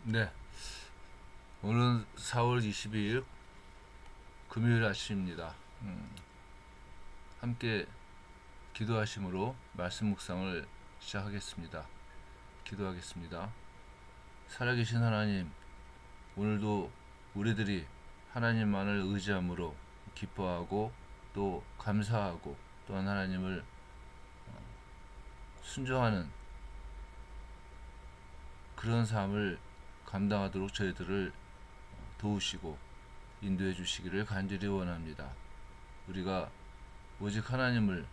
네, 오늘은 4월 22일 금요일 아침입니다. 함께 기도하심으로 말씀 묵상을 시작하겠습니다. 기도하겠습니다. 살아계신 하나님, 오늘도 우리들이 하나님만을 의지함으로 기뻐하고 또 감사하고 또한 하나님을 순종하는 그런 삶을 감당하도록 저희들을 도우시고 인도해 주시기를 간절히 원합니다. 우리가 오직 하나님을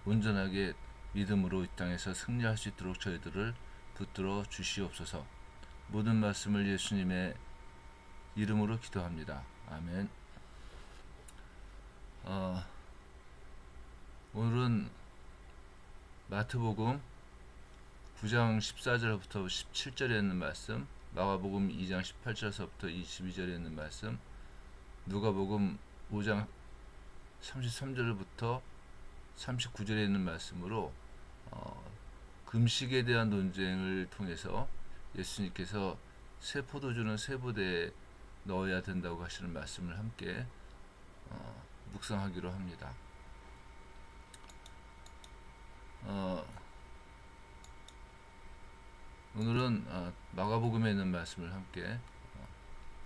온전하게 믿음으로 이 땅에서 승리할 수 있도록 저희들을 붙들어 주시옵소서. 모든 말씀을 예수님의 이름으로 기도합니다. 아멘. 오늘은 마태복음 9장 14절부터 17절에 있는 말씀, 마가복음 2장 18절에서부터 22절에 있는 말씀, 누가복음 5장 33절부터 39절에 있는 말씀으로 금식에 대한 논쟁을 통해서 예수님께서 새 포도주는 새 부대에 넣어야 된다고 하시는 말씀을 함께 묵상하기로 합니다. 오늘은 마가복음에 있는 말씀을 함께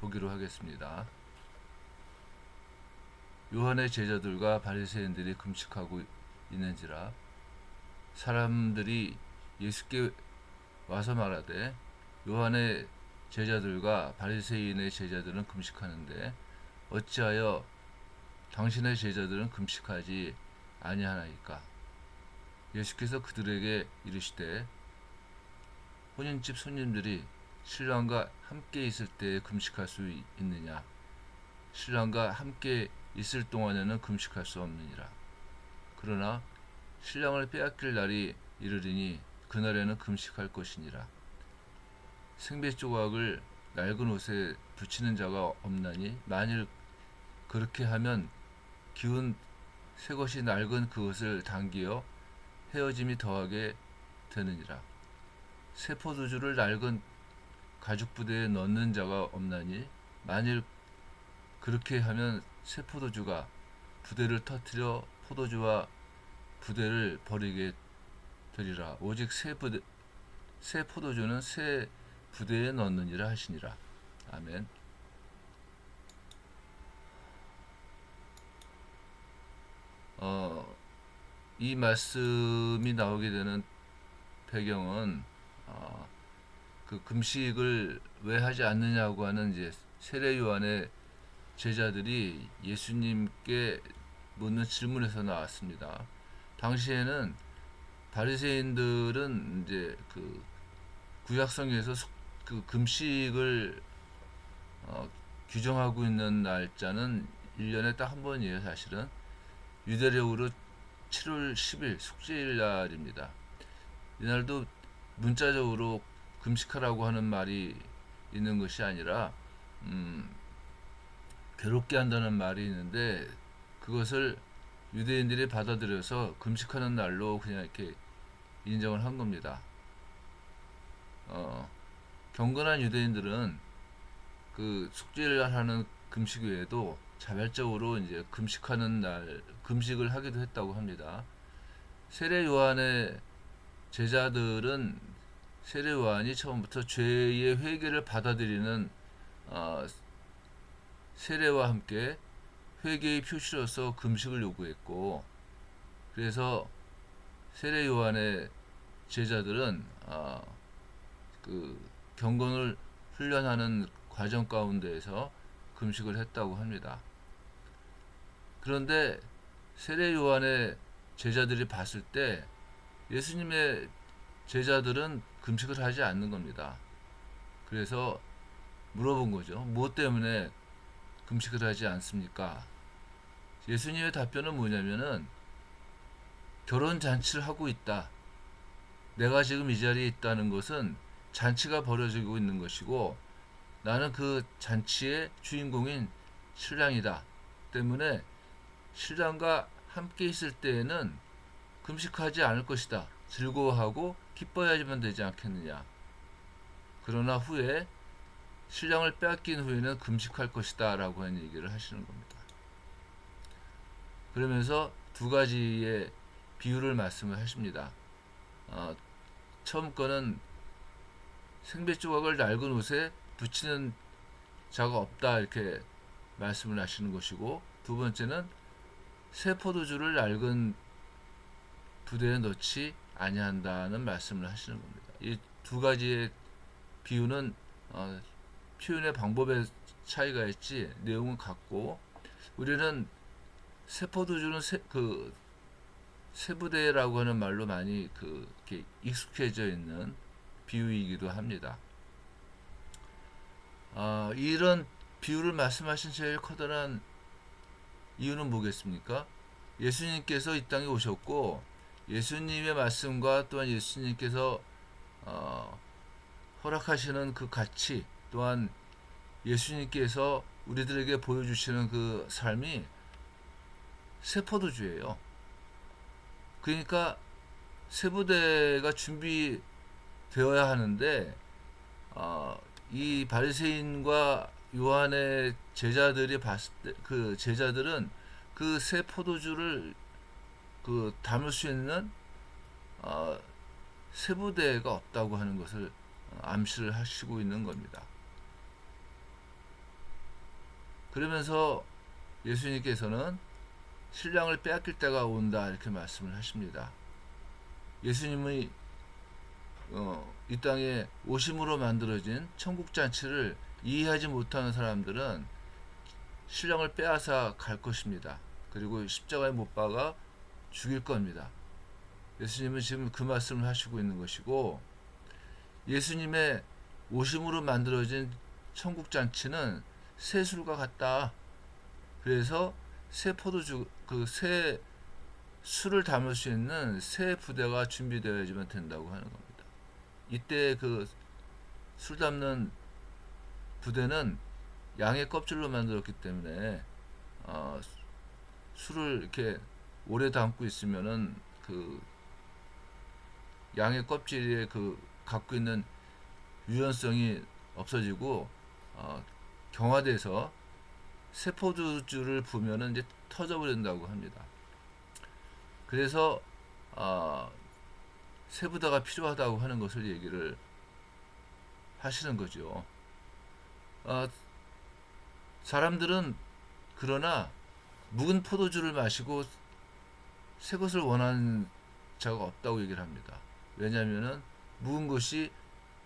보기로 하겠습니다. 요한의 제자들과 바리새인들이 금식하고 있는지라 사람들이 예수께 와서 말하되 요한의 제자들과 바리새인의 제자들은 금식하는데 어찌하여 당신의 제자들은 금식하지 아니하나이까? 예수께서 그들에게 이르시되 혼인집 손님들이 신랑과 함께 있을 때에 금식할 수 있느냐? 신랑과 함께 있을 동안에는 금식할 수 없느니라. 그러나 신랑을 빼앗길 날이 이르리니 그날에는 금식할 것이니라. 생배 조각을 낡은 옷에 붙이는 자가 없나니 만일 그렇게 하면 기운 새 것이 낡은 그 옷을 당기어 헤어짐이 더하게 되느니라. 새 포도주를 낡은 가죽 부대에 넣는 자가 없나니 만일 그렇게 하면 새 포도주가 부대를 터뜨려 포도주와 부대를 버리게 되리라. 오직 새 포도주는 새 부대에 넣느니라 하시니라. 아멘. 이 말씀이 나오게 되는 배경은 그 금식을 왜 하지 않느냐고 하는 이제 세례 요한의 제자들이 예수님께 묻는 질문에서 나왔습니다. 당시에는 바리새인들은 이제 그 구약성에서 그 금식을 규정하고 있는 날짜는 1년에 딱 한 번이에요. 사실은 유대력으로 7월 10일 숙제일 날입니다. 이날도 문자적으로 금식하라고 하는 말이 있는 것이 아니라 괴롭게 한다는 말이 있는데 그것을 유대인들이 받아들여서 금식하는 날로 그냥 이렇게 인정을 한 겁니다. 경건한 유대인들은 그 숙제를 하는 금식 외에도 자발적으로 이제 금식하는 날 금식을 하기도 했다고 합니다. 세례 요한의 제자들은 세례 요한이 처음부터 죄의 회개를 받아들이는 세례와 함께 회개의 표시로서 금식을 요구했고, 그래서 세례 요한의 제자들은 그 경건을 훈련하는 과정 가운데에서 금식을 했다고 합니다. 그런데 세례 요한의 제자들이 봤을 때 예수님의 제자들은 금식을 하지 않는 겁니다. 그래서 물어본 거죠. 무엇 때문에 금식을 하지 않습니까? 예수님의 답변은 뭐냐면은 결혼 잔치를 하고 있다. 내가 지금 이 자리에 있다는 것은 잔치가 벌어지고 있는 것이고 나는 그 잔치의 주인공인 신랑이다. 때문에 신랑과 함께 있을 때에는 금식하지 않을 것이다. 즐거워하고 기뻐야지만 되지 않겠느냐. 그러나 후에 신랑을 빼앗긴 후에는 금식할 것이다 라고 하는 얘기를 하시는 겁니다. 그러면서 두 가지의 비유를 말씀을 하십니다. 처음 거는 생배 조각을 낡은 옷에 붙이는 자가 없다 이렇게 말씀을 하시는 것이고, 두 번째는 새 포도주를 낡은 부대에 넣지 아니한다는 말씀을 하시는 겁니다. 이 두 가지의 비유는 표현의 방법의 차이가 있지 내용은 같고, 우리는 새 포도주는 세부대라고 하는 말로 많이 이렇게 익숙해져 있는 비유이기도 합니다. 이런 비유를 말씀하신 제일 커다란 이유는 뭐겠습니까? 예수님께서 이 땅에 오셨고, 예수님의 말씀과 또한 예수님께서 허락하시는 그 가치, 또한 예수님께서 우리들에게 보여주시는 그 삶이 새 포도주예요. 그러니까 새 부대가 준비되어야 하는데, 이 바리새인과 요한의 제자들이 봤을 때 그 제자들은 그 새 포도주를 담을 수 있는 새 부대가 없다고 하는 것을 암시를 하시고 있는 겁니다. 그러면서 예수님께서는 신랑을 빼앗길 때가 온다 이렇게 말씀을 하십니다. 예수님의 이 땅에 오심으로 만들어진 천국 잔치를 이해하지 못하는 사람들은 신랑을 빼앗아 갈 것입니다. 그리고 십자가에 못 박아 죽일 겁니다. 예수님은 지금 그 말씀을 하시고 있는 것이고, 예수님의 오심으로 만들어진 천국 잔치는 새 술과 같다. 그래서 새 포도주, 새 술을 담을 수 있는 새 부대가 준비되어야지만 된다고 하는 겁니다. 이때 술 담는 부대는 양의 껍질로 만들었기 때문에 술을 이렇게 오래 담고 있으면은 양의 껍질에 갖고 있는 유연성이 없어지고 경화돼서 새 포도주를 부으면은 이제 터져버린다고 합니다. 그래서 새 부대가 필요하다고 하는 것을 얘기를 하시는 거죠. 사람들은 그러나 묵은 포도주를 마시고 새 것을 원하는 자가 없다고 얘기를 합니다. 왜냐하면은 묵은 것이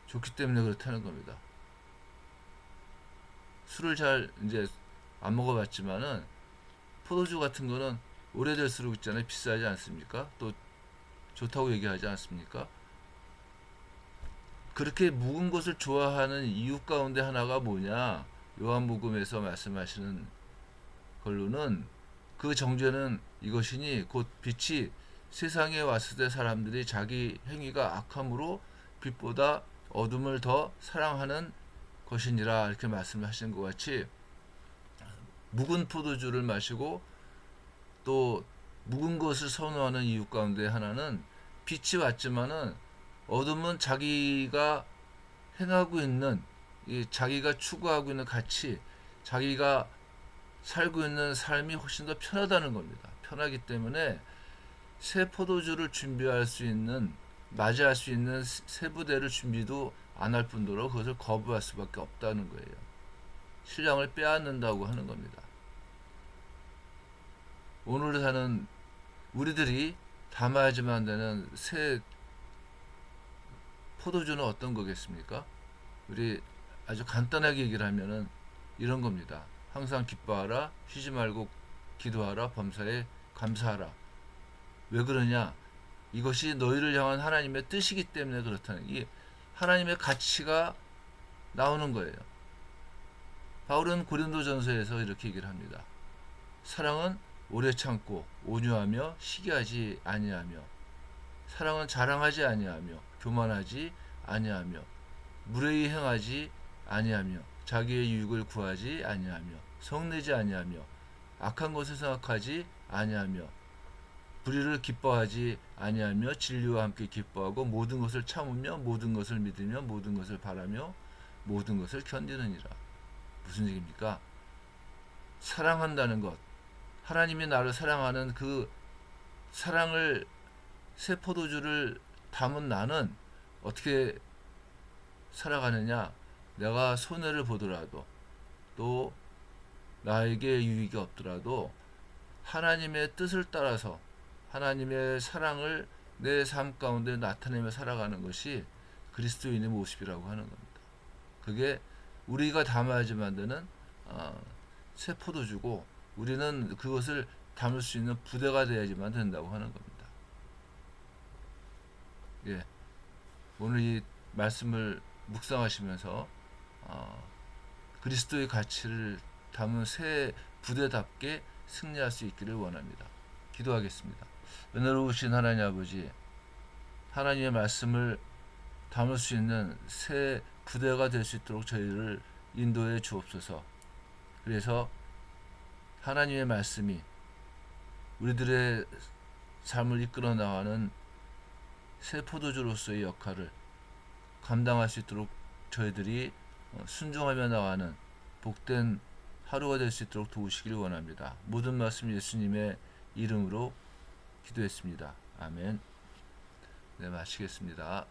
좋기 때문에 그렇다는 겁니다. 술을 잘 이제 안 먹어봤지만은 포도주 같은 거는 오래될수록 있잖아요. 비싸지 않습니까? 또 좋다고 얘기하지 않습니까? 그렇게 묵은 것을 좋아하는 이유 가운데 하나가 뭐냐? 요한복음에서 말씀하시는 걸로는 그 정죄는 이것이니 곧 빛이 세상에 왔을 때 사람들이 자기 행위가 악함으로 빛보다 어둠을 더 사랑하는 것이니라 이렇게 말씀하시는 것 같이, 묵은 포도주를 마시고 또 묵은 것을 선호하는 이유 가운데 하나는 빛이 왔지만은 어둠은 자기가 행하고 있는 자기가 추구하고 있는 가치, 자기가 살고 있는 삶이 훨씬 더 편하다는 겁니다. 편하기 때문에 새 포도주를 준비할 수 있는, 맞이할 수 있는 새 부대를 준비도 안 할 뿐더러 그것을 거부할 수밖에 없다는 거예요. 신랑을 빼앗는다고 하는 겁니다. 오늘 사는 우리들이 담아야지만 되는 새 포도주는 어떤 거겠습니까? 우리 아주 간단하게 얘기를 하면은 이런 겁니다. 항상 기뻐하라, 쉬지 말고 기도하라, 범사에 감사하라. 왜 그러냐? 이것이 너희를 향한 하나님의 뜻이기 때문에 그렇다는, 이 하나님의 가치가 나오는 거예요. 바울은 고린도전서에서 이렇게 얘기를 합니다. 사랑은 오래 참고 온유하며 시기하지 아니하며, 사랑은 자랑하지 아니하며 교만하지 아니하며 무례히 행하지 아니하며 자기의 유익을 구하지 아니하며 성내지 아니하며 악한 것을 생각하지 아니하며 불의를 기뻐하지 아니하며 진리와 함께 기뻐하고 모든 것을 참으며 모든 것을 믿으며 모든 것을 바라며 모든 것을 견디느니라. 무슨 얘기입니까? 사랑한다는 것, 하나님이 나를 사랑하는 그 사랑을, 새 포도주를 담은 나는 어떻게 살아가느냐? 내가 손해를 보더라도, 또 나에게 유익이 없더라도 하나님의 뜻을 따라서 하나님의 사랑을 내 삶 가운데 나타내며 살아가는 것이 그리스도인의 모습이라고 하는 겁니다. 그게 우리가 담아야지 만드는 새 포도주고, 우리는 그것을 담을 수 있는 부대가 되어야지만 된다고 하는 겁니다. 예, 오늘 이 말씀을 묵상하시면서 그리스도의 가치를 담은 새 부대답게 승리할 수 있기를 원합니다. 기도하겠습니다. 은혜로우신 하나님 아버지, 하나님의 말씀을 담을 수 있는 새 부대가 될 수 있도록 저희를 인도해 주옵소서. 그래서 하나님의 말씀이 우리들의 삶을 이끌어 나가는 새 포도주로서의 역할을 감당할 수 있도록 저희들이 순종하며 나가는 복된 하루가 될 수 있도록 도우시길 원합니다. 모든 말씀 예수님의 이름으로 기도했습니다. 아멘. 네, 마치겠습니다.